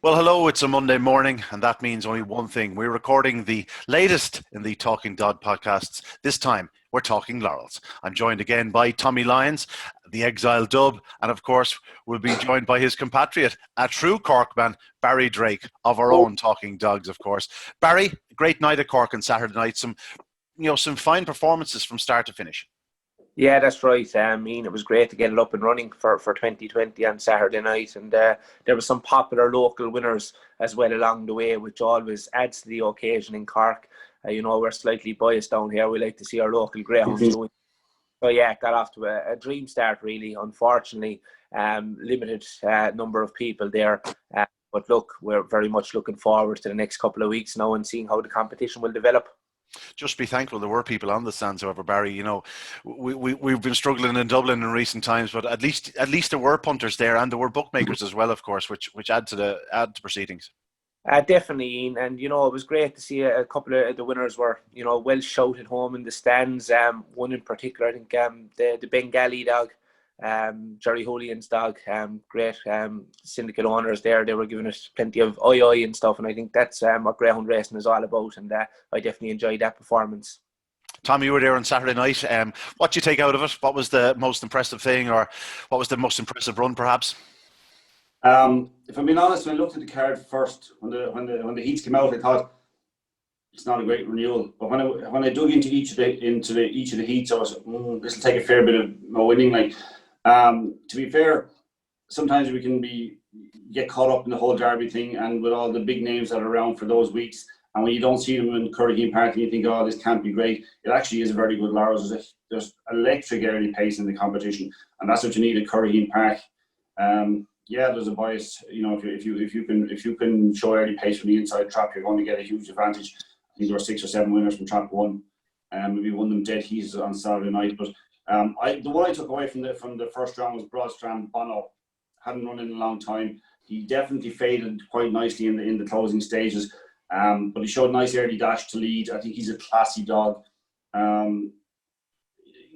Well, hello, it's a Monday morning, and that means only one thing. We're recording the latest in the Talking Dog podcasts. This time, we're talking Laurels. I'm joined again by Tommy Lyons, the exile dub, and of course, we'll be joined by his compatriot, a true Corkman, Barry Drake, of our own Talking Dogs, of course. Barry, great night at Cork on Saturday night. Some fine performances from start to finish. Yeah, that's right. I mean, it was great to get it up and running for 2020 on Saturday night, and there were some popular local winners as well along the way, which always adds to the occasion in Cork. We're slightly biased down here. We like to see our local greyhounds doing. So yeah, got off to a dream start really. Unfortunately, limited number of people there. But look, we're very much looking forward to the next couple of weeks now and seeing how the competition will develop. Just be thankful there were people on the stands, however, Barry. We've been struggling in Dublin in recent times, but at least there were punters there, and there were bookmakers as well, of course, which add to proceedings. Definitely, Ian. And it was great to see a couple of the winners were well shouted home in the stands. One in particular, I think, the Bengali dog, Jerry Julian's dog, great syndicate owners there. They were giving us plenty of oi and stuff, and I think that's what greyhound racing is all about, and I definitely enjoyed that performance. Tom, you were there on Saturday night. What did you take out of it? What was the most impressive thing, or what was the most impressive run, perhaps? If I'm being honest, when I looked at the card first, when the heats came out, I thought it's not a great renewal. But when I dug into each of the heats, I was this will take a fair bit of winning. To be fair, sometimes we can get caught up in the whole Derby thing and with all the big names that are around for those weeks. And when you don't see them in Curraheen Park and you think, oh, this can't be great, it actually is a very good Laurels. There's electric early pace in the competition, and that's what you need at Curraheen Park. There's a bias. If you can show early pace from the inside trap, you're going to get a huge advantage. I think there were 6 or 7 winners from trap 1, maybe one of them dead heats on Saturday night. But the one I took away from the first round was Broadstrand Bono. Hadn't run in a long time. He definitely faded quite nicely in the closing stages, but he showed a nice early dash to lead. I think he's a classy dog. Of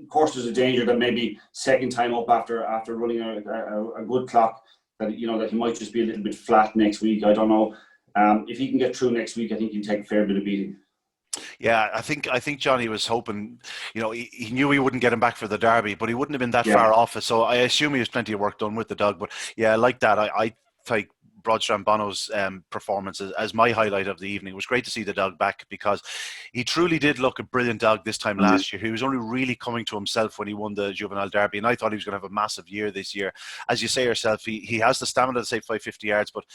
course, there's a danger that maybe second time up after running a good clock, that he might just be a little bit flat next week. I don't know. If he can get through next week, I think he'll take a fair bit of beating. Yeah, I think Johnny was hoping, he knew he wouldn't get him back for the Derby, but he wouldn't have been that far off it. So I assume he has plenty of work done with the dog. But yeah, I like that. I take Broadstrand Bono's performance as my highlight of the evening. It was great to see the dog back because he truly did look a brilliant dog this time last year. He was only really coming to himself when he won the Juvenile Derby, and I thought he was going to have a massive year this year. As you say yourself, he has the stamina to say 550 yards, but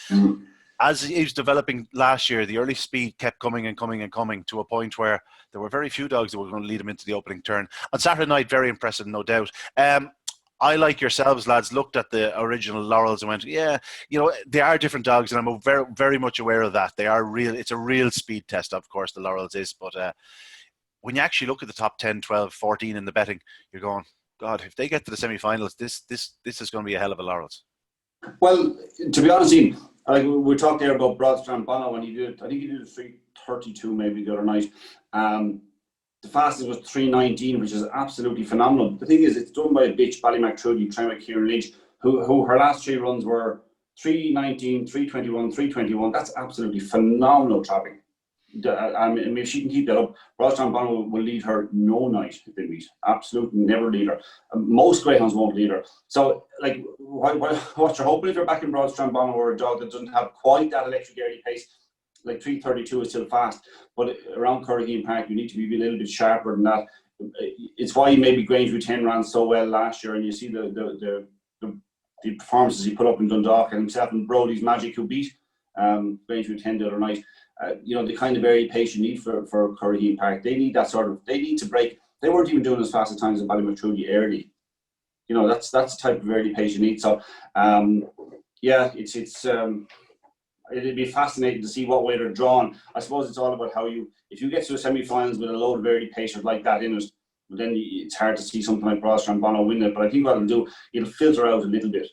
as he was developing last year, the early speed kept coming and coming and coming to a point where there were very few dogs that were going to lead him into the opening turn. On Saturday night, very impressive, no doubt. I, like yourselves, lads, looked at the original Laurels and went, they are different dogs, and I'm very, very much aware of that. They are real. It's a real speed test, of course, the Laurels is. But when you actually look at the top 10, 12, 14 in the betting, you're going, God, if they get to the semi-finals, this is going to be a hell of a Laurels. Well, to be honest, Ian, we talked there about Broadstrand Bono, and I think he did a 3:32 maybe the other night. The fastest was 3:19, which is absolutely phenomenal. The thing is, it's done by a bitch, Ballymactrudy, trained by Kieran Lynch, who her last 3 runs were 3:19, 3:21, 3:21. That's absolutely phenomenal trapping. If she can keep that up, Broadstrand Bono will lead her no night if they meet. Absolutely never lead her. Most greyhounds won't lead her. So, what you're hoping if you're back in Broadstrand Bono or a dog that doesn't have quite that electric early pace, like 3:32 is still fast, but around Curraheen Park you need to be a little bit sharper than that. It's why maybe Grangeview 10 ran so well last year, and you see the performances he put up in Dundalk, and himself and Brody's Magic, who beat Grangeview 10 the other night. The kind of early pace you need for Curraheen Park. They need that they need to break. They weren't even doing as fast as times as Ballymacrudy early. That's the type of early pace you need. So it'd be fascinating to see what way they're drawn. I suppose it's all about if you get to the semi-finals with a load of early pacers like that in it, then it's hard to see something like Broadstrand Bono win it. But I think what it'll filter out a little bit.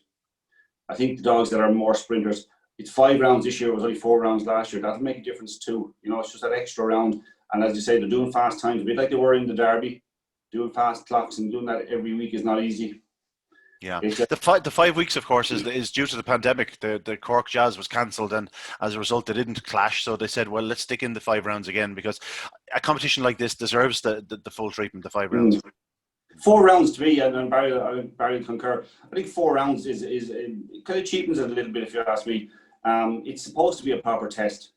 I think the dogs that are more sprinters, it's 5 rounds this year, it was only 4 rounds last year. That'll make a difference too. It's just that extra round. And as you say, they're doing fast times, a bit like they were in the Derby. Doing fast clocks and doing that every week is not easy. Yeah, It's, the 5 weeks, of course, is due to the pandemic. The Cork Jazz was cancelled, and as a result, they didn't clash. So they said, well, let's stick in the 5 rounds again, because a competition like this deserves the full treatment, the 5 rounds. 4 rounds to me, and Barry concur. I think 4 rounds is it kind of cheapens it a little bit, if you ask me. It's supposed to be a proper test.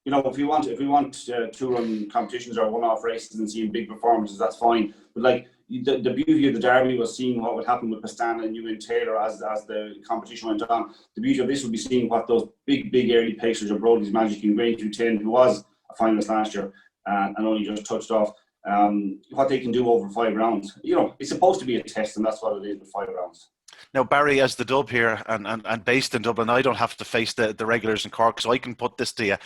You know, if we want 2-run competitions or one-off races and seeing big performances, that's fine. But like the beauty of the Derby was seeing what would happen with Pastana and Ewan Taylor as the competition went on. The beauty of this would be seeing what those big early pacers of Brody's Magic in Greyhound 10, who was a finalist last year and only just touched off, what they can do over 5 rounds. You know, it's supposed to be a test, and that's what it is with 5 rounds. Now, Barry, as the dub here and based in Dublin, I don't have to face the regulars in Cork, so I can put this to you.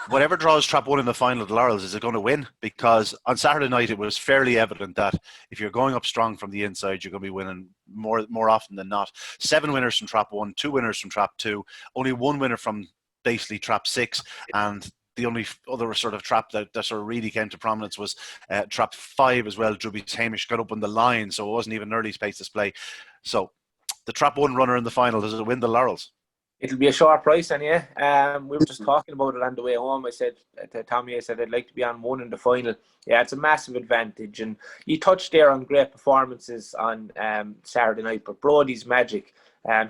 Whatever draws Trap 1 in the final of the Laurels, is it going to win? Because on Saturday night, it was fairly evident that if you're going up strong from the inside, you're going to be winning more often than not. 7 winners from Trap 1, 2 winners from Trap 2, only 1 winner from basically Trap 6, and the only other sort of trap that sort of really came to prominence was Trap 5 as well. Drubby's Hamish got up on the line, so it wasn't even an early space display. So the Trap 1 runner in the final, does it win the Laurels? It'll be a short price, and we were just talking about it on the way home. I said to Tommy, I'd like to be on 1 in the final. Yeah, it's a massive advantage, and you touched there on great performances on Saturday night, but Brody's Magic,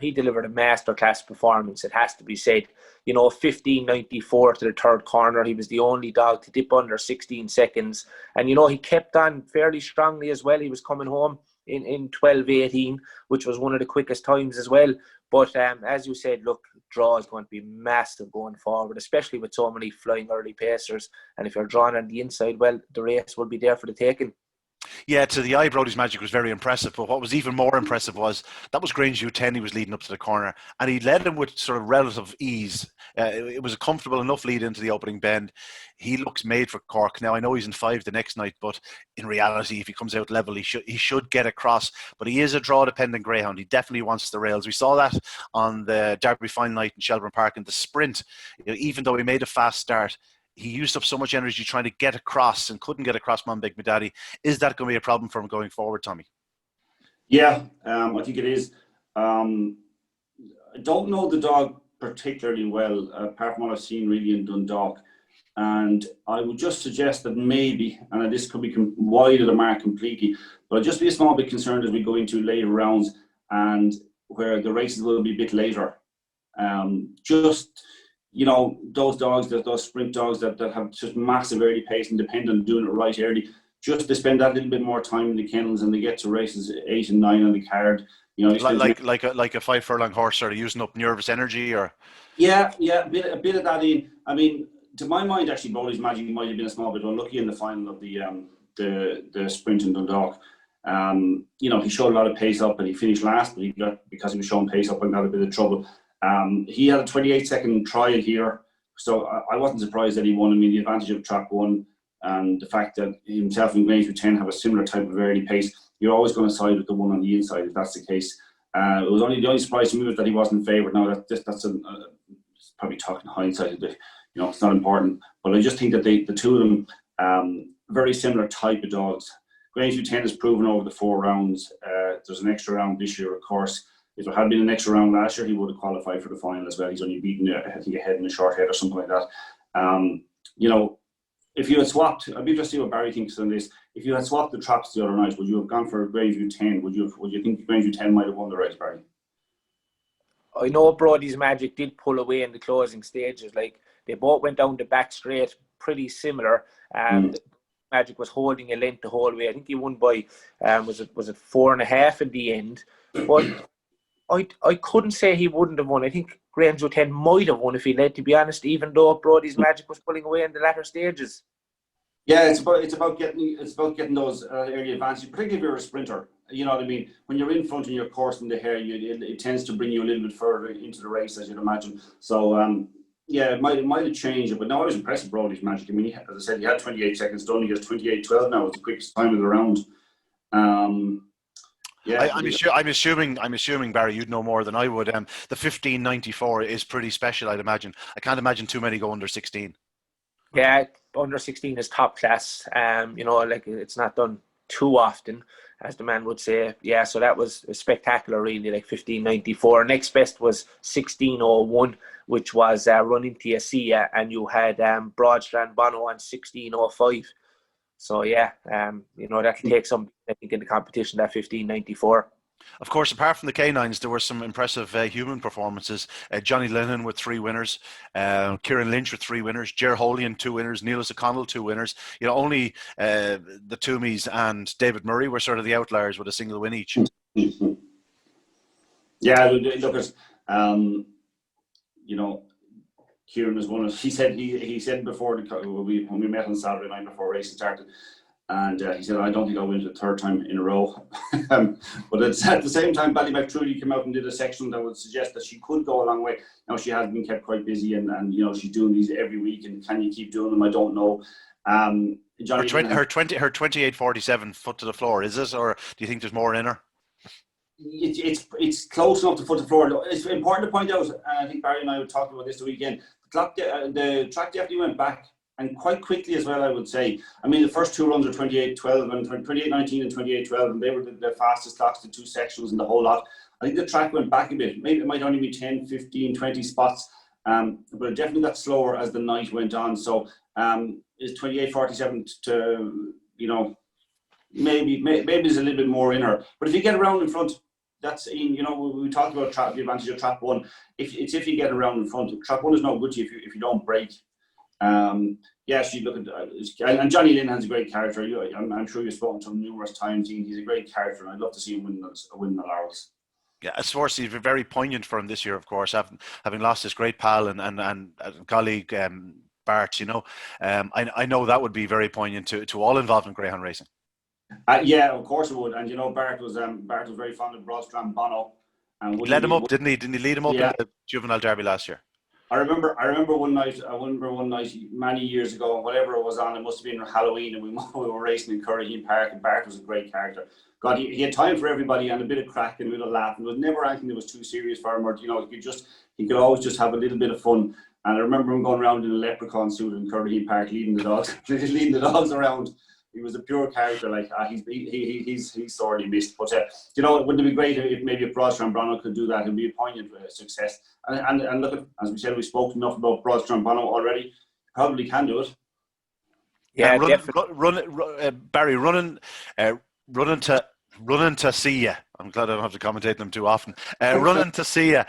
he delivered a masterclass performance, it has to be said. You know, 15.94 to the third corner. He was the only dog to dip under 16 seconds, and you know, he kept on fairly strongly as well. He was coming home in 12.18, which was one of the quickest times as well. But as you said, look, draw is going to be massive going forward, especially with so many flying early pacers. And if you're drawn on the inside, well, the race will be there for the taking. Yeah, to the eye, Brody's Magic was very impressive. But what was even more impressive was that was Greyhound 10. He was leading up to the corner, and he led him with sort of relative ease. It was a comfortable enough lead into the opening bend. He looks made for Cork. Now, I know he's in 5 the next night, but in reality, if he comes out level, he should get across. But he is a draw-dependent greyhound. He definitely wants the rails. We saw that on the Derby final night in Shelburne Park in the sprint. You know, even though he made a fast start, he used up so much energy trying to get across and couldn't get across Monbeg Medadi. Is that going to be a problem for him going forward, Tommy? Yeah, I think it is. I don't know the dog particularly well, apart from what I've seen really in Dundalk. And I would just suggest that maybe, and this could be wide of the mark completely, but I'd just be a small bit concerned as we go into later rounds and where the races will be a bit later. You know, those dogs, those sprint dogs that have just massive early pace and depend on doing it right early, just to spend that little bit more time in the kennels and they get to races 8 and 9 on the card. You know, like a 5 furlong horse sort of using up nervous energy, or yeah, a bit of that in. I mean, to my mind, actually, Brody's Magic might have been a small bit unlucky in the final of the sprint in Dundalk. You know, he showed a lot of pace up and he finished last, but because he was showing pace up and got a bit of trouble. He had a 28-second trial here, so I wasn't surprised that he won. I mean, the advantage of Trap 1 and the fact that himself and Greyhound 10 have a similar type of early pace, you're always going to side with the one on the inside if that's the case. It was the only surprise to me was that he wasn't favoured. Now that's probably talking hindsight a bit. You know, it's not important, but I just think that the two of them, very similar type of dogs. Greyhound 10 has proven over the 4 rounds. There's an extra round this year, of course. If there had been an extra round last year, he would have qualified for the final as well. He's only beaten, I think, a head and a short head or something like that. You know, if you had swapped, I'd be interested to see what Barry thinks on this. If you had swapped the traps the other night, would you have gone for Greyhound 10? Would you think Greyhound 10 might have won the race, Barry? I know Brody's Magic did pull away in the closing stages. Like, they both went down the back straight, pretty similar. Magic was holding a length the whole way. I think he won by was it 4.5 in the end. But I couldn't say he wouldn't have won. I think Greyhound 10 might have won if he led, to be honest, even though Brody's Magic was pulling away in the latter stages. Yeah, it's about getting those early advantages, particularly if you're a sprinter. You know what I mean? When you're in front and you're coursing the hare, it tends to bring you a little bit further into the race, as you'd imagine. So yeah, it might have changed it, but no, I was impressed with Brody's Magic. I mean, as I said, he had 28 seconds done. He has 28.12 now. It's the quickest time of the round. Yeah, I'm assuming Barry, you'd know more than I would. The 15.94 is pretty special, I'd imagine. I can't imagine too many go under 16. Yeah, under 16 is top class. You know, like, it's not done too often. as the man would say. Yeah, so that was spectacular, really, like 15.94. Next best was 16.01, which was running to Asia, and you had Broadstrand Bono on 16.05. So yeah, that'll take some, I think, in the competition, that 15.94. Of course, apart from the canines, there were some impressive human performances. Johnny Lennon with 3 winners, Kieran Lynch with 3 winners, Ger Holian 2 winners, Neelis O'Connell 2 winners. Only the Toomeys and David Murray were sort of the outliers with a single win each. Yeah, look at Kieran is one of. He said before when we met on Saturday night before racing started. And he said, I don't think I'll win it the 3rd time in a row. But it's at the same time, Ballymac Trudy came out and did a section that would suggest that she could go a long way. Now, she has been kept quite busy, and she's doing these every week. And can you keep doing them? I don't know. Johnny, her 28.47 foot to the floor, is it? Or do you think there's more in her? It's close enough to foot to the floor. It's important to point out, and I think Barry and I were talking about this the weekend, the track definitely went back. And quite quickly as well, I would say. I mean, the first 2 runs were 28.12 and 28.19 and 28.12, and they were the fastest clocks, the 2 sections and the whole lot. I think the track went back a bit. Maybe it might only be 10, 15, 20 spots, but it definitely got slower as the night went on. So is 28.47 to, maybe there's a little bit more in her. But if you get around in front, that's we talked about the advantage of trap 1. If you get around in front, trap 1 is no good to you if you don't break. She look at and Johnny Linehan's a great character. I'm sure you've spoken to him numerous times. He's a great character, and I'd love to see him win the Laurels. Yeah, of course, he's very poignant for him this year. Of course, having lost his great pal and colleague Bart. I know that would be very poignant to all involved in greyhound racing. Yeah, of course it would. And Bart was very fond of Broadstrand Bono. And he led him up, didn't he? Didn't he lead him up in the juvenile derby last year? I remember one night many years ago, whatever it was on, it must have been Halloween, and we were racing in Curraheen Park, and Bart was a great character. God, he had time for everybody and a bit of crack and a bit of laugh, and there was never anything that was too serious for him, or he could always just have a little bit of fun. And I remember him going around in a leprechaun suit in Curraheen Park, leading the dogs around. He was a pure character. Like he's sorely missed. But wouldn't it be great if Broadstrand Bono could do that? It'd be a poignant success. And look, as we said, we spoke enough about Broadstrand Bono already. Probably can do it. Yeah, Barry, running to see you. I'm glad I don't have to commentate them too often. Running to see you.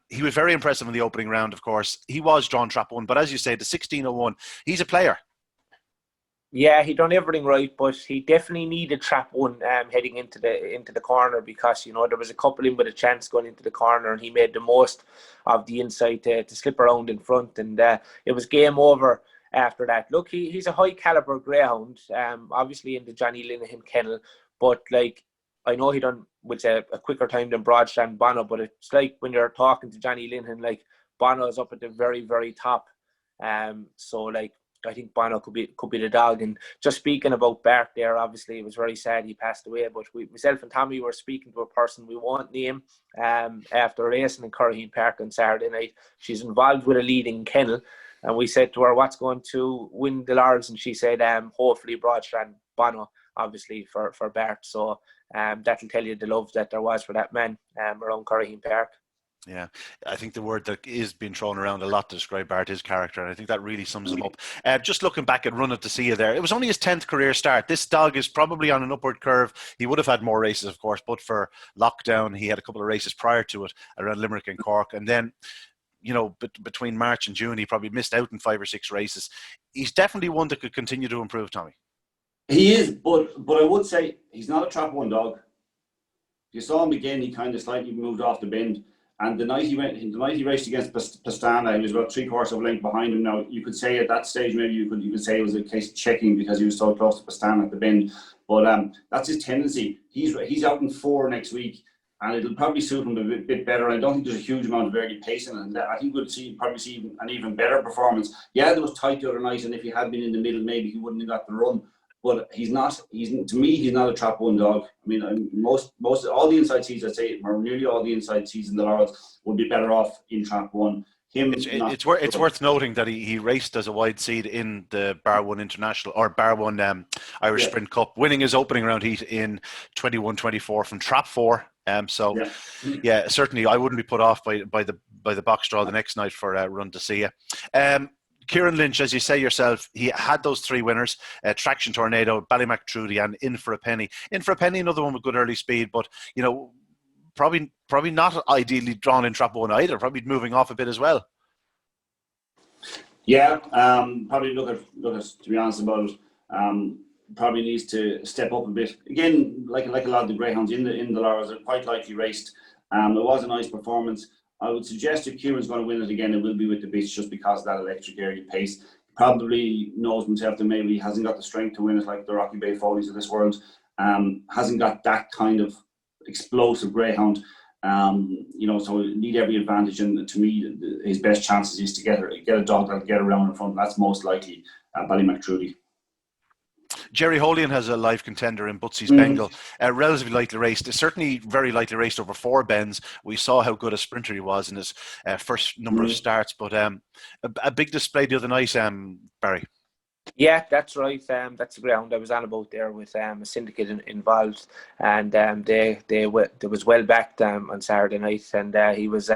He was very impressive in the opening round. Of course, he was drawn trap 1, but as you say, the 16.01, he's a player. Yeah, he done everything right, but he definitely needed trap 1 heading into the corner, because there was a couple in with a chance going into the corner, and he made the most of the inside to slip around in front, and it was game over after that. Look, he's a high caliber greyhound, obviously in the Johnny Linehan kennel, but I know he done with a quicker time than Broadstrand Bono, but it's like when you're talking to Johnny Linehan, Bono is up at the very, very top, I think Bono could be the dog. And just speaking about Bart there, obviously it was very sad he passed away, but myself and Tommy were speaking to a person we won't name after racing in Curraheen Park on Saturday night. She's involved with a leading kennel, and we said to her, what's going to win the Laurels? And she said, hopefully Broadstrand Bono, obviously for Bart. So that'll tell you the love that there was for that man around Curraheen Park. Yeah, I think the word that is being thrown around a lot to describe Bart, his character, and I think that really sums him up. Just looking back at Run It to See You there, it was only his 10th career start. This dog is probably on an upward curve. He would have had more races, of course, but for lockdown, he had a couple of races prior to it around Limerick and Cork, and then between March and June, he probably missed out in 5 or 6 races. He's definitely one that could continue to improve, Tommy. He is, but I would say he's not a trap 1 dog. If you saw him again, he kind of slightly moved off the bend. And the night he raced against Pastana, he was about 3/4 of a length behind him. Now, you could say at that stage, maybe you could say it was a case of checking because he was so close to Pastana at the bend. But that's his tendency. He's out in 4 next week, and it'll probably suit him a bit better. I don't think there's a huge amount of early pacing, and I think we'll probably see an even better performance. Yeah, there was tight the other night, and if he had been in the middle, maybe he wouldn't have got the run. But he's not. To me, he's not a trap 1 dog. I mean, most all the inside seeds, I'd say, or nearly all the inside seeds in the Laurels would be better off in trap 1. him. It's worth noting that he raced as a wide seed in the Bar 1 International or Bar 1 Irish Sprint Cup, winning his opening round heat in 21-24 from Trap 4. Certainly I wouldn't be put off by the box draw the next night for Run to See You. Kieran Lynch, as you say yourself, he had those three winners: Traction Tornado, Ballymac and In for a Penny. In for a Penny, another one with good early speed, but probably not ideally drawn in Trap 1 either. Probably moving off a bit as well. Yeah, probably look at to be honest about it. Probably needs to step up a bit again, like a lot of the greyhounds in the Laurels are quite likely raced. It was a nice performance. I would suggest if Kieran's going to win it again, it will be with the beach, just because of that electric early pace. Probably knows himself that maybe he hasn't got the strength to win it like the Rocky Bay Follies of this world. Hasn't got that kind of explosive greyhound. So need every advantage. And to me, his best chances is to get a dog that'll get around in front. That's most likely Ballymac. Jerry Holian has a live contender in Butsy's Bengal, relatively lightly raced. Certainly very lightly raced over 4 bends. We saw how good a sprinter he was in his first number of starts, but a big display the other night, Barry. Yeah, that's right. That's the ground I was on about there with a syndicate involved, and there was well backed on Saturday night, and he was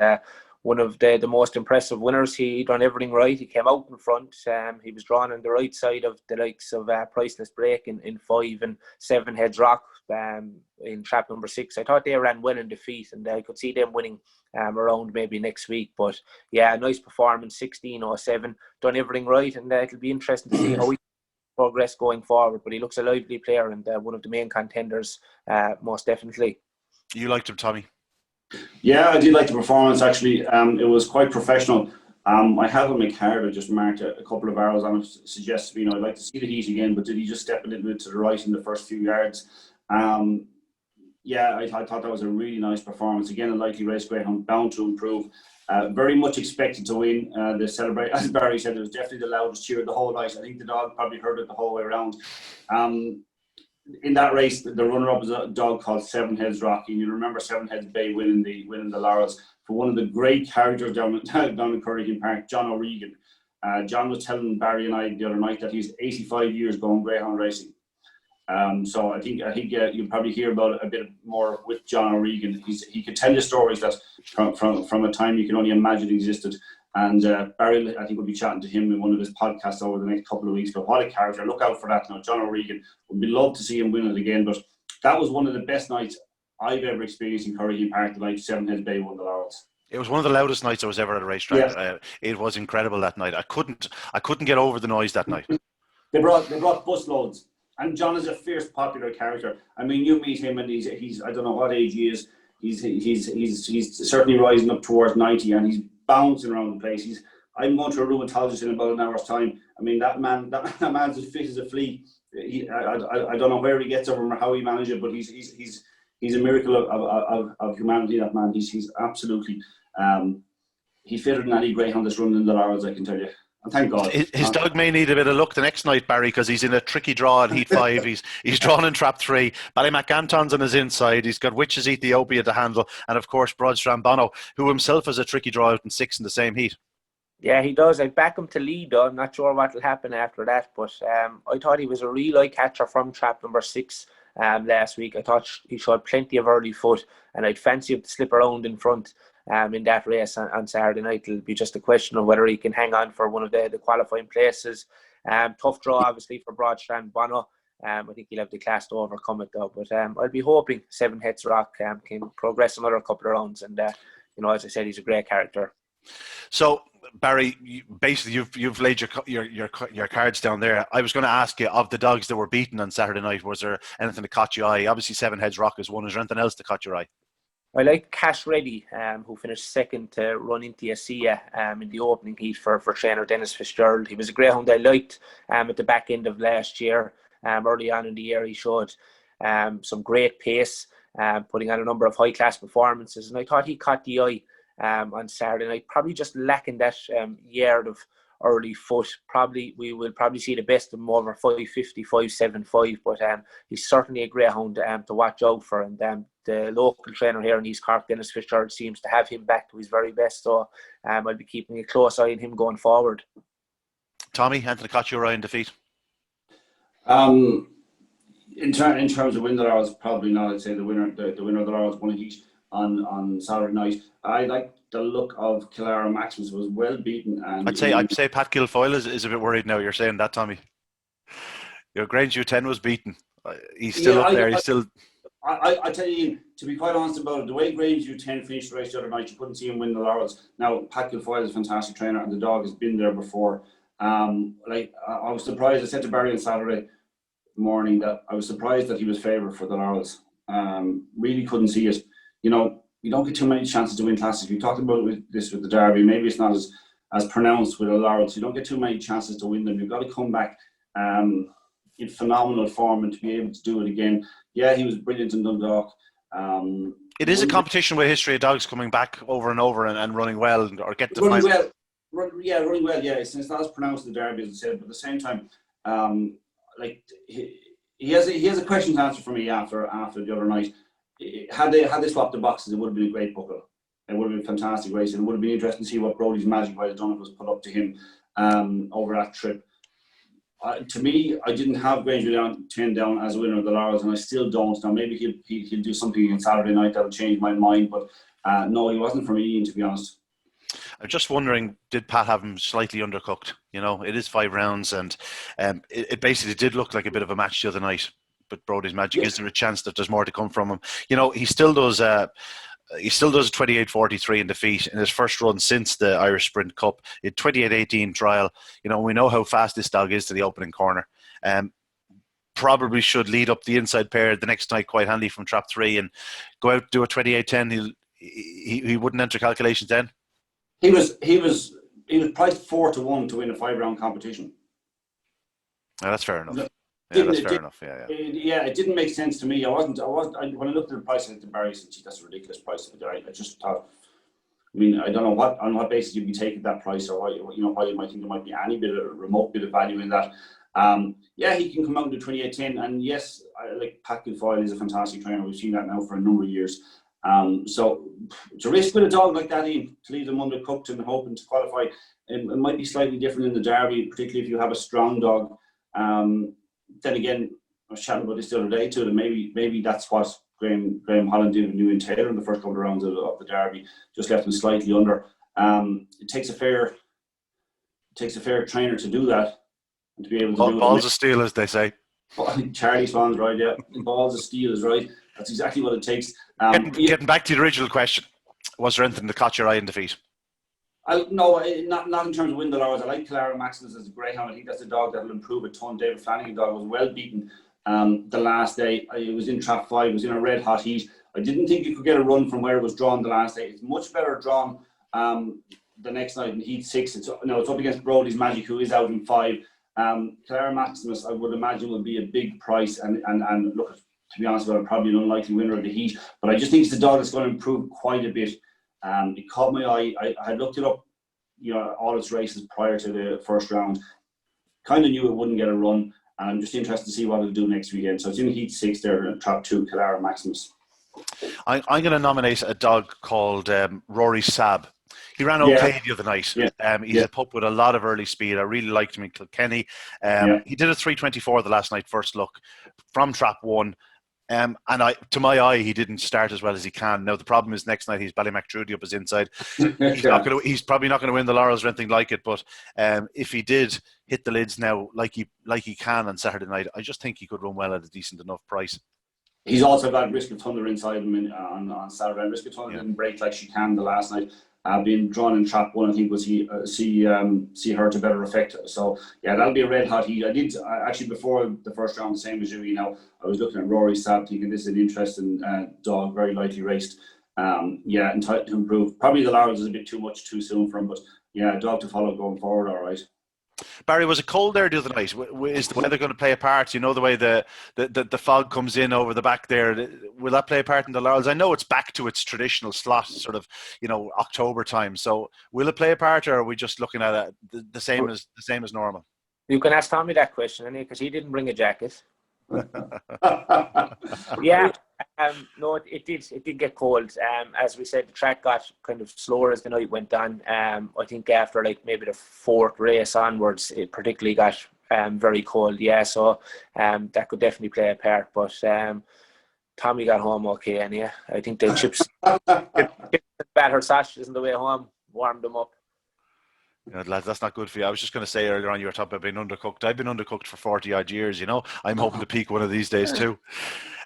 one of the most impressive winners. He done everything right. He came out in front. He was drawn on the right side of the likes of Priceless Break in 5 and 7 Heads Rock in trap number 6. I thought they ran well in defeat, and I could see them winning around maybe next week. But yeah, nice performance, 16:07, done everything right, and it'll be interesting to see how he progress going forward. But he looks a lively player and one of the main contenders, most definitely. You liked him, Tommy? Yeah, I did like the performance actually. It was quite professional. I have a McHard. I just marked a couple of arrows on it. Suggests I'd like to see the heat again, but did he just step a little bit to the right in the first few yards? I thought that was a really nice performance. Again, a likely race greyhound, bound to improve. Very much expected to win. The celebrate, as Barry said, it was definitely the loudest cheer of the whole night. I think the dog probably heard it the whole way around. In that race, the runner-up was a dog called Seven Heads Rocky, and you remember Seven Heads Bay winning the Laurels for one of the great characters down in Curraheen Park, John O'Regan. John was telling Barry and I the other night that he's 85 years going greyhound racing. So I think you'll probably hear about it a bit more with John O'Regan. He could tell you stories that from a time you can only imagine existed. And Barry, I think, will be chatting to him in one of his podcasts over the next couple of weeks. But what a character. Look out for that now. John O'Regan. Would be love to see him win it again. But that was one of the best nights I've ever experienced in Curraheen Park, the night Seven Heads Bay won the Laurels. It was one of the loudest nights I was ever at a racetrack. Yeah. It was incredible that night. I couldn't get over the noise that night. They brought busloads. And John is a fierce, popular character. I mean, you meet him and he's I don't know what age he is. He's certainly rising up towards 90, and he's bouncing around the place. I'm going to a rheumatologist in about an hour's time. I mean, that man's as fit as a flea. I don't know where he gets over or how he manages it, but he's a miracle of humanity. That man, he's absolutely he fitted in any greyhound that's running in the Laurels, I can tell you. And thank God. His dog may need a bit of luck the next night, Barry, because he's in a tricky draw in Heat 5. He's drawn in Trap 3. Ballymac Anton's on his inside. He's got Witches Ethiopia to handle. And, of course, Broadstram Bono, who himself has a tricky draw out in 6 in the same heat. Yeah, he does. I back him to lead, though. I'm not sure what will happen after that. But I thought he was a real eye catcher from Trap number 6 last week. I thought he showed plenty of early foot. And I'd fancy him to slip around in front. In that race on Saturday night. It'll be just a question of whether he can hang on for one of the qualifying places. Tough draw, obviously, for Broadstrand Bono. I think he'll have the class to overcome it, though. But I'll be hoping Seven Heads Rock can progress another couple of rounds. And, as I said, he's a great character. So, Barry, you've laid your cards down there. I was going to ask you, of the dogs that were beaten on Saturday night, was there anything that caught your eye? Obviously, Seven Heads Rock is one. Is there anything else that caught your eye? I like Cash Reddy, who finished second to Run Into Asia in the opening heat for trainer Dennis Fitzgerald. He was a greyhound I liked at the back end of last year. Early on in the year, he showed some great pace, putting on a number of high-class performances. And I thought he caught the eye on Saturday night, probably just lacking that yard of early foot. We will probably see the best of him over 550, 575, but he's certainly a greyhound to watch out for. And the local trainer here in East Cork, Dennis Fitzgerald, seems to have him back to his very best. So I'll be keeping a close eye on him going forward. Tommy, Anthony Cotcher in defeat. In terms of win the Laurels, probably not. I'd say the winner of the Laurels won each on Saturday night. I like the look of Killara Maximus. Was well beaten, and I'd say Pat Guilfoyle is a bit worried now. You're saying that, Tommy. Your Grange U10 was beaten. He's still up there. I tell you, to be quite honest about it, the way Grange U10 finished the race the other night, you couldn't see him win the Laurels. Now, Pat Guilfoyle is a fantastic trainer, and the dog has been there before. I was surprised. I said to Barry on Saturday morning that I was surprised that he was favoured for the Laurels. Really couldn't see it. You know, you don't get too many chances to win classics. We talked about this with the Derby. Maybe it's not as pronounced with the Laurels. You don't get too many chances to win them. You've got to come back in phenomenal form and to be able to do it again. Yeah, he was brilliant in Dundalk. It is a competition with history of dogs coming back over and over and running well or get to running well. Running well. Yeah, it's not as pronounced in the Derby as I said, but at the same time, he has a question to answer for me after the other night. Had they swapped the boxes, it would have been a great buckle. It would have been a fantastic race, and it would have been interesting to see what Brody's Magic might have done if it was put up to him over that trip. To me, I didn't have Grange U10 down as a winner of the Laurels, and I still don't. Now maybe he'll do something on Saturday night that'll change my mind, but no, he wasn't for me, Ian, to be honest. I'm just wondering, did Pat have him slightly undercooked? You know, it is 5 rounds, and it basically did look like a bit of a match the other night. But Brody's Magic, is there a chance that there's more to come from him? You know, he still does a 28.43 in defeat in his first run since the Irish Sprint Cup. He had 28.18 trial. You know, we know how fast this dog is to the opening corner. Probably should lead up the inside pair the next night quite handy from trap 3 and go out do a 28.10. He wouldn't enter calculations then. He was priced 4-1 to win a 5-round competition. Yeah, that's fair enough. Yeah, that's fair enough. Yeah, it didn't make sense to me. When I looked at the price, I said to Barry, that's a ridiculous price. I just thought, I mean, I don't know on what basis you'd be taking that price, or why you might think there might be any bit of remote bit of value in that. Yeah, he can come out into 28.10, and yes, like Pat Guilfoyle is a fantastic trainer. We've seen that now for a number of years. So to risk with a dog like that, Ian, to leave them undercooked and hoping to qualify, it might be slightly different in the Derby, particularly if you have a strong dog. Then again, I was chatting about this the other day too, and maybe that's what Graham Holland did with Newman Taylor in the first couple of rounds of the Derby, just left him slightly under. It takes a fair trainer to do that, and to be able to do balls of steel, as they say. Charlie Swan's right, yeah. Balls of steel is right. That's exactly what it takes. Getting back to the original question, was there anything that caught your eye in defeat? No, not in terms of win the Laurels. I like Killara Maximus as a greyhound. I think that's a dog that will improve a ton. David Flanagan dog was well beaten the last day. It was in trap 5. It was in a red hot heat. I didn't think you could get a run from where it was drawn the last day. It's much better drawn the next night in heat 6. It's up against Brody's Magic, who is out in 5. Killara Maximus, I would imagine, will be a big price, and look, to be honest about it, probably an unlikely winner of the heat. But I just think it's the dog that's going to improve quite a bit. It caught my eye. I looked it up, all its races prior to the first round. Kind of knew it wouldn't get a run, and I'm just interested to see what it'll do next weekend. So it's in heat 6 there in trap 2, Killara Maximus. I'm going to nominate a dog called Rory Saab. He ran okay the other night. He's a pup with a lot of early speed. I really liked him in Kilkenny. He did a 3.24 the last night, first look, from trap 1. And to my eye, he didn't start as well as he can. Now the problem is next night he's Ballymactrudy up his inside. He's probably not going to win the Laurels or anything like it. But if he did hit the lids now, like he can on Saturday night, I just think he could run well at a decent enough price. He's also got Risk of Thunder inside him on Saturday. And Risk of Thunder didn't break like she can the last night. Being drawn in trap 1, I think we'll see her to better effect. So yeah, that'll be a red hot heat. I did actually before the first round, the same as you. I was looking at Rory Saab, thinking this is an interesting dog, very lightly raced. Entitled to improve. Probably the Laurels is a bit too much too soon for him, but yeah, a dog to follow going forward. All right. Barry, was it cold there the other night? Is the weather going to play a part? You know, the way the fog comes in over the back there. Will that play a part in the Laurels? I know it's back to its traditional slot, sort of, October time. So will it play a part, or are we just looking at it the same as normal? You can ask Tommy that question, because he didn't bring a jacket. Yeah, no, it did get cold. As we said, the track got kind of slower as the night went on. I think after maybe the fourth race onwards, it particularly got very cold. Yeah, so that could definitely play a part. But Tommy got home okay, and yeah, I think the chips batter sausages on the way home warmed them up. Lads, that's not good for you. I was just going to say earlier on, you were talking about being undercooked. I've been undercooked for 40 odd years. I'm hoping to peak one of these days too.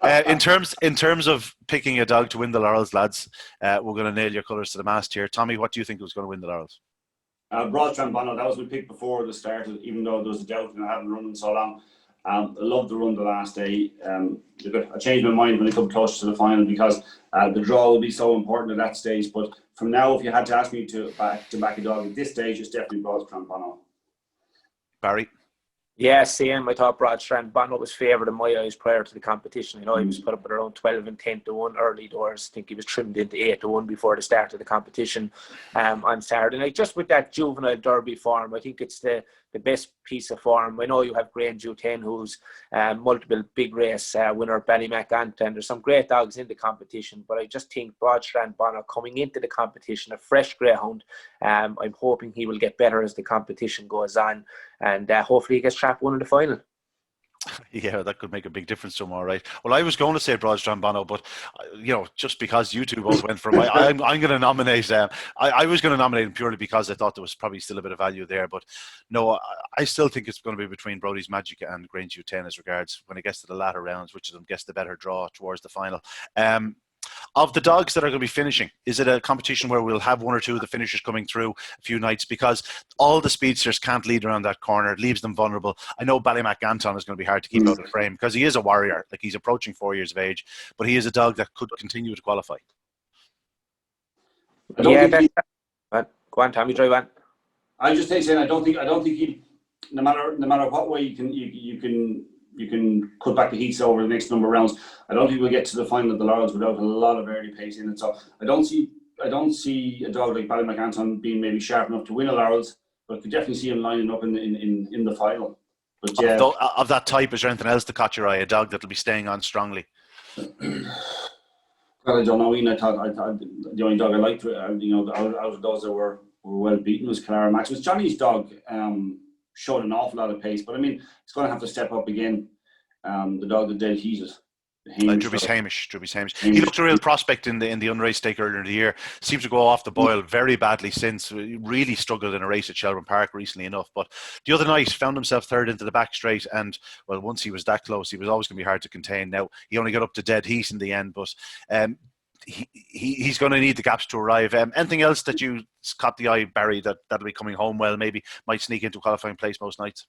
In terms of picking a dog to win the Laurels, lads, we're going to nail your colours to the mast here. Tommy, what do you think was going to win the Laurels? Broad Trambano, that was my pick before the start, even though there was a doubt and I haven't run in so long. I loved the run the last day. I changed my mind when it came close to the final because the draw will be so important at that stage. But from now, if you had to ask me to back a dog at this stage, it's definitely Broad Trambano. Barry? Yeah, same. I thought Broad Trambano was favoured in my eyes prior to the competition. He was put up at around 12 and 10 to 1 early doors. I think he was trimmed into 8 to 1 before the start of the competition on Saturday night. Just with that juvenile derby form, I think it's the best piece of form. I know you have Greyhound 10, who's multiple big race winner, Ballymac and there's some great dogs in the competition, but I just think Broad Trambano coming into the competition, a fresh greyhound, I'm hoping he will get better as the competition goes on, and hopefully he gets trapped one in the final. Yeah, that could make a big difference to him, all right. Well, I was going to say Broad Trambano, but just because you two both went for him, I'm going to nominate. I was going to nominate him purely because I thought there was probably still a bit of value there, but no, I still think it's going to be between Brody's Magic and Greyhound 10 as regards when it gets to the latter rounds, which of them gets the better draw towards the final. Of the dogs that are going to be finishing, is it a competition where we'll have one or two of the finishers coming through a few nights? Because all the speedsters can't lead around that corner. It leaves them vulnerable. I know Ballymac Anton is going to be hard to keep out of frame because he is a warrior. He's approaching 4 years of age, but he is a dog that could continue to qualify. Go on, Tommy, drive on. I just saying I don't think he, no matter what way you can cut back the heats over the next number of rounds. I don't think we'll get to the final of the Laurels without a lot of early pace in it. So I don't see a dog like Ballymac Anton being maybe sharp enough to win a Laurels, but I could definitely see him lining up in the final. But yeah, of that type, is there anything else to catch your eye? A dog that'll be staying on strongly? Well, I don't know. I thought the only dog I liked, out of those that were well beaten was Clara Max. It was Johnny's dog. Showed an awful lot of pace, but I mean, it's going to have to step up again. The dog that dead heated. Drubby's Hamish. He looked a real prospect in the unraced stake earlier in the year. Seems to go off the boil very badly since. Really struggled in a race at Shelburne Park recently enough. But the other night found himself third into the back straight, and well, once he was that close, he was always going to be hard to contain. Now he only got up to dead heat in the end, but he's going to need the gaps to arrive. Anything else that you caught the eye, Barry, that'll be coming home well, maybe might sneak into qualifying place most nights?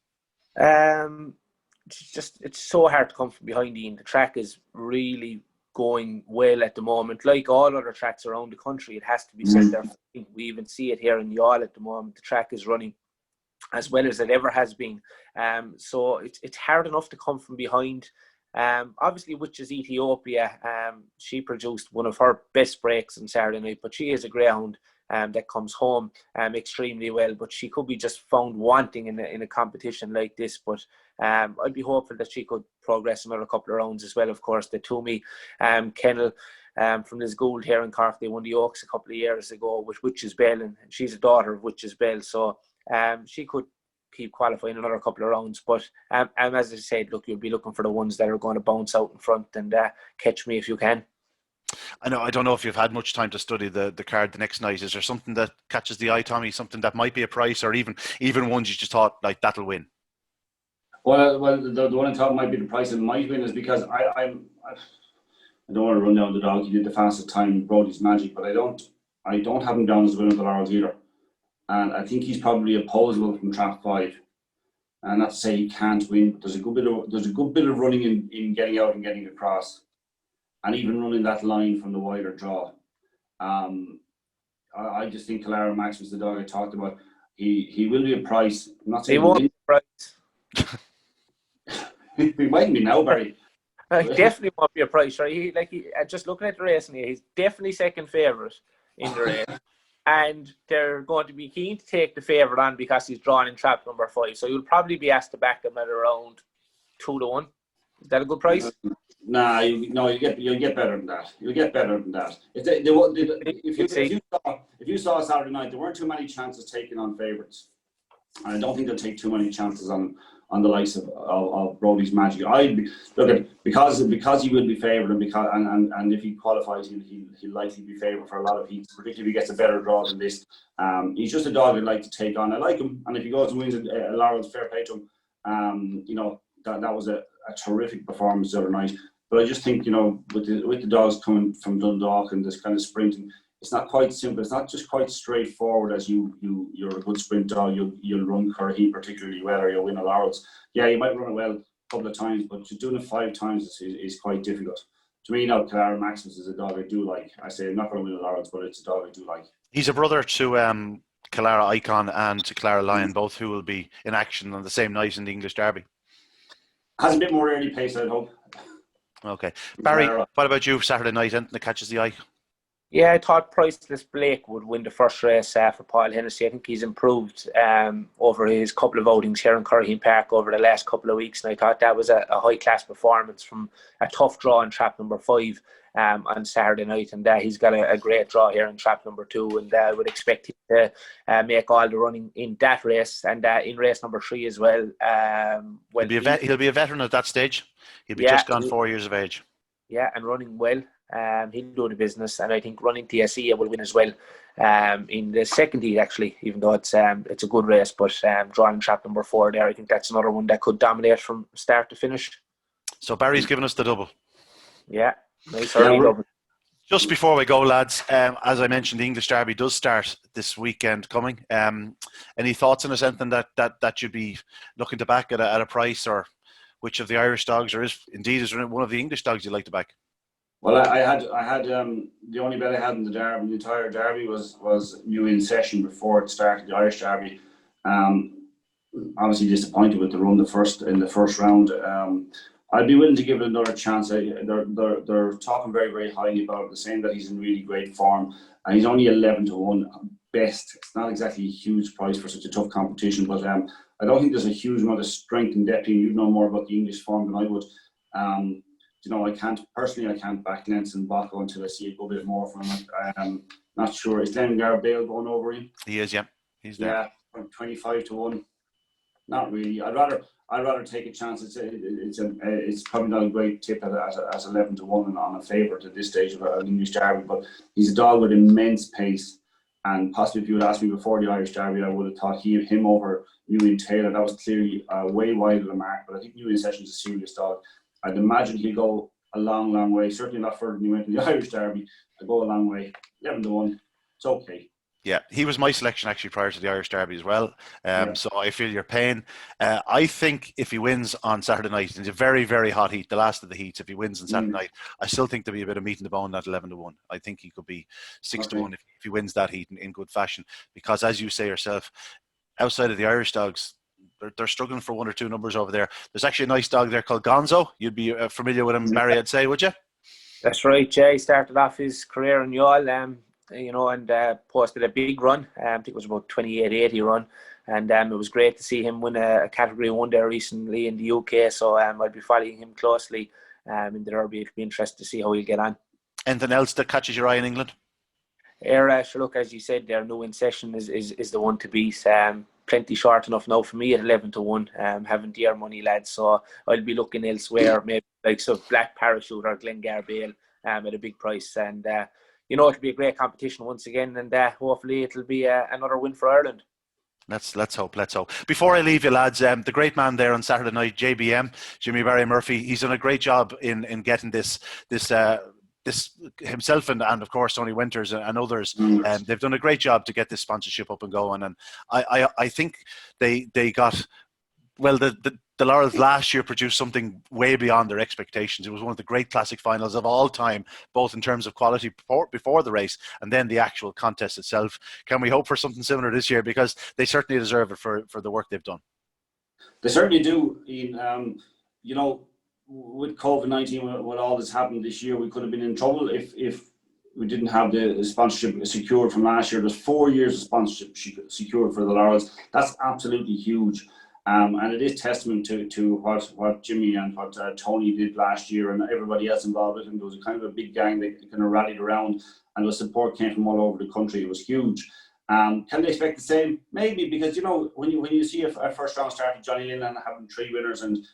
It's so hard to come from behind, Ian. The track is really going well at the moment. Like all other tracks around the country, it has to be said there. We even see it here in Youghal at the moment. The track is running as well as it ever has been. So it's hard enough to come from behind. Obviously, which is Ethiopia, she produced one of her best breaks on Saturday night, but she is a greyhound that comes home extremely well, but she could be just found wanting in a competition like this. But I'd be hopeful that she could progress another couple of rounds as well. Of course, the Toomey kennel from Liz Gould here in Cork, they won the Oaks a couple of years ago with Witch's Bell, and she's a daughter of Witch's Bell, so she could keep qualifying another couple of rounds. But as I said, look, you'll be looking for the ones that are going to bounce out in front and catch me if you can. I don't know if you've had much time to study the card the next night. Is there something that catches the eye, Tommy? Something that might be a price, or even ones you just thought like that'll win? Well, the one I thought might be the price and might win is because I don't want to run down the dog. He did the fastest time, Brody's Magic, but I don't have him down as winner of the Laurels either. And I think he's probably opposable from trap 5. And not to say he can't win, but there's a good bit of running in getting out and getting across, and even running that line from the wider draw. I just think Clara Max was the dog I talked about. He will be a price. I'm not He saying won't be a price. he mightn't be now, Barry. Definitely won't be a price, right? Just looking at the race, and he's definitely second favourite in the race. And they're going to be keen to take the favourite on because he's drawn in trap number 5. So you'll probably be asked to back him at around 2-1. Is that a good price? Nah, you'll get better than that. You'll get better than that. If you saw Saturday night, there weren't too many chances taken on favourites. I don't think they'll take too many chances on the likes of Brody's Magic. Because he will be favoured, and if he qualifies, he'll likely be favoured for a lot of heats, particularly if he gets a better draw than this. He's just a dog I'd like to take on. I like him, and if he goes and wins Laurels, fair play to him. That was a terrific performance the other night. But I just think, with the dogs coming from Dundalk and this kind of sprinting, it's not quite simple. It's not just quite straightforward as you're a good sprint dog. You'll run Curraheen particularly well, or you'll win a Laurels. Yeah, you might run it well a couple of times, but just doing it 5 times is quite difficult. To me now, Clara Maximus is a dog I do like. I say I'm not going to win a Laurels, but it's a dog I do like. He's a brother to Clara Icon and to Clara Lyon, both who will be in action on the same night in the English Derby. Has a bit more early pace, I'd hope. Okay. Barry, what about you Saturday night? Anything that catches the eye? Yeah, I thought Priceless Blake would win the first race for Paul Hennessy. I think he's improved over his couple of outings here in Curraheen Park over the last couple of weeks, and I thought that was a high-class performance from a tough draw in trap number 5 on Saturday night, and he's got a great draw here in trap number 2, and I would expect him to make all the running in that race and in race number 3 as well. He'll be a veteran at that stage. He'll be just gone 4 years of age. Yeah, and running well. He'll do the business, and I think running TSE will win as well in the second heat, actually, even though it's a good race. But drawing trap number 4 there, I think that's another one that could dominate from start to finish. So Barry's given us the double. Yeah, nice early double. Just before we go, lads, as I mentioned, the English Derby does start this weekend coming. Any thoughts on anything that you'd be looking to back at a price, or which of the Irish dogs, or is there one of the English dogs you'd like to back? Well, I had the only bet I had in the Derby, the entire Derby, was New In Session before it started, the Irish Derby. Obviously disappointed with the run in the first round. I'd be willing to give it another chance. They're talking very, very highly about it. They're saying that he's in really great form, and he's only 11-1 best. It's not exactly a huge price for such a tough competition, but I don't think there's a huge amount of strength and depth. You know more about the English form than I would. I can't back Lance and Bocco until I see a good bit more from him. I'm not sure. Is Glengar Bale going over him? He is, yeah. He's there. Yeah, 25-1. Not really. I'd rather take a chance. It's probably not a great tip at 11-1 on a favourite at this stage of an English Derby, but he's a dog with immense pace. And possibly, if you had asked me before the Irish Derby, I would have thought him over New In Taylor. That was clearly way wide of the mark. But I think New In Session is a serious dog. I'd imagine he'll go a long, long way. Certainly not further than he went in the Irish Derby. I'll go a long way. 11-1. It's okay. Yeah, he was my selection actually prior to the Irish Derby as well. So I feel your pain. I think if he wins on Saturday night, it's a very, very hot heat, the last of the heats, if he wins on Saturday night, I still think there'll be a bit of meat in the bone at 11-1. I think he could be 6-1 if he wins that heat in good fashion. Because as you say yourself, outside of the Irish dogs, they're struggling for 1 or 2 numbers over there. There's actually a nice dog there called Gonzo. You'd be familiar with him, Barry, I'd say, would you? That's right, Jay. Started off his career in Youghal, and posted a big run. I think it was about 28-80 run. And it was great to see him win a Category 1 there recently in the UK. So I'll be following him closely in the Derby. It'll be interesting to see how he'll get on. Anything else that catches your eye in England? Look, as you said, their New In Session is the one to beat. Plenty short enough now for me at 11-1. Having dear money, lads. So I'll be looking elsewhere, maybe like Black Parachute or Glengar Bale at a big price. And it'll be a great competition once again, and hopefully it'll be another win for Ireland. Let's hope. Before I leave you, lads, the great man there on Saturday night, JBM, Jimmy Barry Murphy, he's done a great job in getting this himself and of course Tony Winters and others. They've done a great job to get this sponsorship up and going, and I think they got, well, the the Laurels last year produced something way beyond their expectations. It was one of the great classic finals of all time, both in terms of quality before the race and then the actual contest itself. Can we hope for something similar this year? Because they certainly deserve it for the work they've done. They certainly do, Ian. You know, with COVID-19, when all this happened this year, we could have been in trouble if we didn't have the sponsorship secured from last year. There's 4 years of sponsorship secured for the Laurels. That's absolutely huge. And it is testament to what Jimmy and what Tony did last year and everybody else involved with him. There was a kind of a big gang that kind of rallied around, and the support came from all over the country. It was huge. Can they expect the same? Maybe, because, you know, when you see a first round start, Johnny Linehan having 3 winners and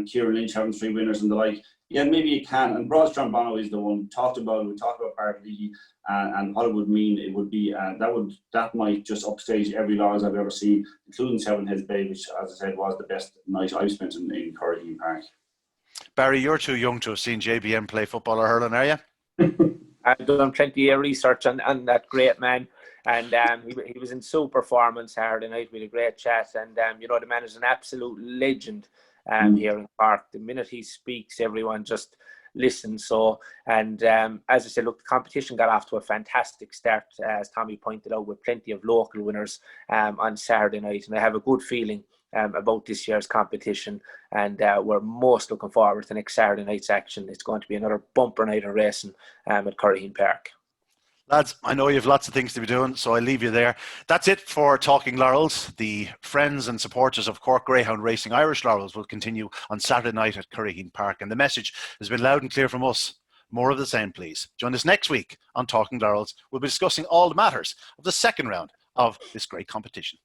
Kieran Lynch having 3 winners and the like, yeah, maybe it can. And Broad-Strombono is the one we talked about Park Leahy and what it would mean. It would be that might just upstage every Laurels I've ever seen, including Seven Hills Bay, which, as I said, was the best night I've spent in Curraheen Park. Barry, you're too young to have seen JBM play football or hurling, are you? I've done plenty of research on that great man. And he was in super form on Saturday night. We had a great chat. And, you know, the man is an absolute legend here in Park. The minute he speaks, everyone just listens. So, and as I said, look, the competition got off to a fantastic start, as Tommy pointed out, with plenty of local winners on Saturday night. And I have a good feeling about this year's competition. And we're most looking forward to next Saturday night's action. It's going to be another bumper night of racing at Curraheen Park. Lads, I know you have lots of things to be doing, so I'll leave you there. That's it for Talking Laurels. The friends and supporters of Cork Greyhound Racing Irish Laurels will continue on Saturday night at Curraheen Park. And the message has been loud and clear from us. More of the same, please. Join us next week on Talking Laurels. We'll be discussing all the matters of the second round of this great competition.